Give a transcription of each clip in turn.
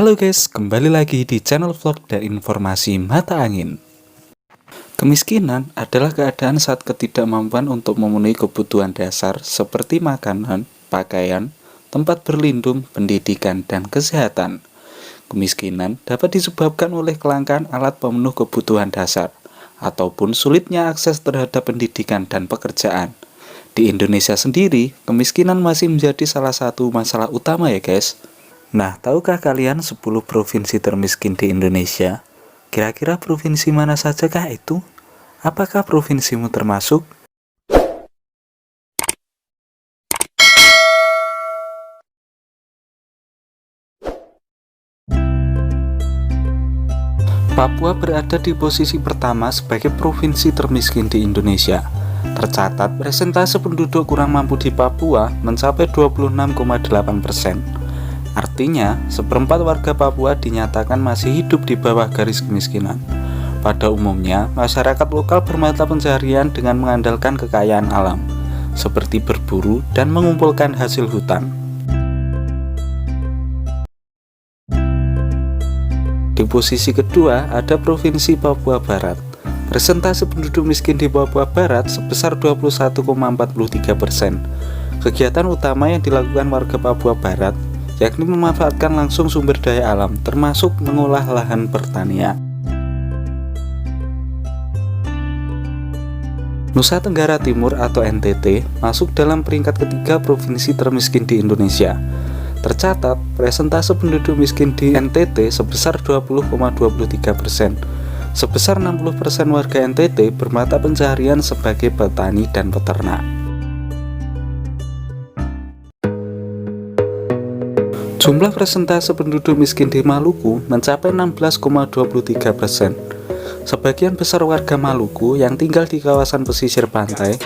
Halo guys, kembali lagi di channel vlog dan informasi mata angin. Kemiskinan adalah keadaan saat ketidakmampuan untuk memenuhi kebutuhan dasar seperti makanan, pakaian, tempat berlindung, pendidikan, dan kesehatan. Kemiskinan dapat disebabkan oleh kelangkaan alat pemenuh kebutuhan dasar, ataupun sulitnya akses terhadap pendidikan dan pekerjaan. Di Indonesia sendiri, kemiskinan masih menjadi salah satu masalah utama ya guys. Nah, tahukah kalian 10 provinsi termiskin di Indonesia? Kira-kira provinsi mana sajakah itu? Apakah provinsimu termasuk? Papua berada di posisi pertama sebagai provinsi termiskin di Indonesia. Tercatat, persentase penduduk kurang mampu di Papua mencapai 26,8%. Artinya, seperempat warga Papua dinyatakan masih hidup di bawah garis kemiskinan. Pada umumnya, masyarakat lokal bermata pencaharian dengan mengandalkan kekayaan alam, seperti berburu dan mengumpulkan hasil hutan. Di posisi kedua ada Provinsi Papua Barat. Persentase penduduk miskin di Papua Barat sebesar 21,43%. Kegiatan utama yang dilakukan warga Papua Barat yakni memanfaatkan langsung sumber daya alam, termasuk mengolah lahan pertanian. Nusa Tenggara Timur atau NTT masuk dalam peringkat ketiga provinsi termiskin di Indonesia. Tercatat, persentase penduduk miskin di NTT sebesar 20,23%. Sebesar 60% warga NTT bermata pencaharian sebagai petani dan peternak. Jumlah persentase penduduk miskin di Maluku mencapai 16,23%. Sebagian besar warga Maluku yang tinggal di kawasan pesisir pantai,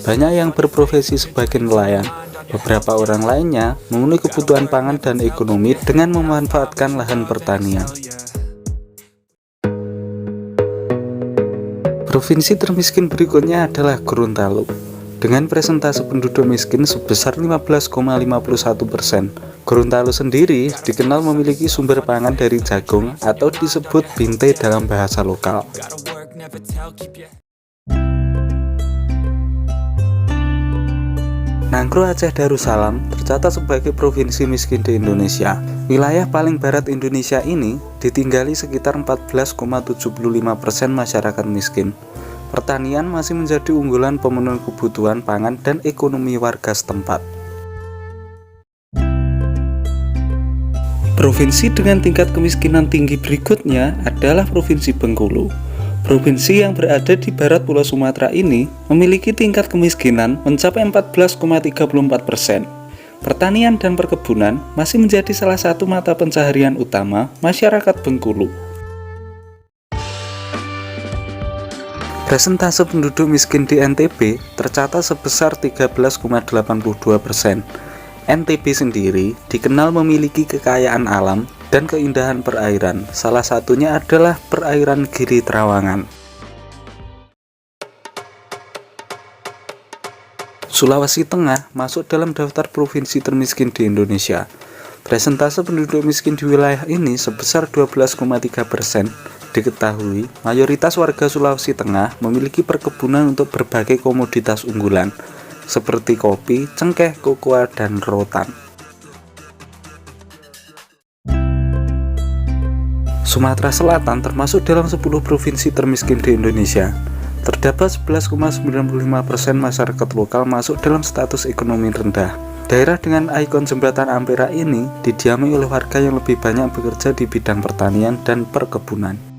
banyak yang berprofesi sebagai nelayan. Beberapa orang lainnya memenuhi kebutuhan pangan dan ekonomi dengan memanfaatkan lahan pertanian. Provinsi termiskin berikutnya adalah Gorontalo, dengan presentase penduduk miskin sebesar 15,51%. Gorontalo sendiri dikenal memiliki sumber pangan dari jagung atau disebut binte dalam bahasa lokal. Nanggroe Aceh Darussalam tercatat sebagai provinsi miskin di Indonesia. Wilayah paling barat Indonesia ini ditinggali sekitar 14,75% masyarakat miskin. Pertanian masih menjadi unggulan pemenuh kebutuhan pangan dan ekonomi warga setempat. Provinsi dengan tingkat kemiskinan tinggi berikutnya adalah Provinsi Bengkulu. Provinsi yang berada di barat Pulau Sumatera ini memiliki tingkat kemiskinan mencapai 14,34%. Pertanian dan perkebunan masih menjadi salah satu mata pencaharian utama masyarakat Bengkulu. Persentase penduduk miskin di NTB tercatat sebesar 13,82%. NTB sendiri dikenal memiliki kekayaan alam dan keindahan perairan, salah satunya adalah perairan Gili Trawangan. Sulawesi Tengah masuk dalam daftar provinsi termiskin di Indonesia. Persentase penduduk miskin di wilayah ini sebesar 12,3%. Diketahui, mayoritas warga Sulawesi Tengah memiliki perkebunan untuk berbagai komoditas unggulan, seperti kopi, cengkeh, kokoa, dan rotan. Sumatera Selatan termasuk dalam 10 provinsi termiskin di Indonesia. Terdapat 11,95% masyarakat lokal masuk dalam status ekonomi rendah. Daerah dengan ikon jembatan Ampera ini didiami oleh warga yang lebih banyak bekerja di bidang pertanian dan perkebunan.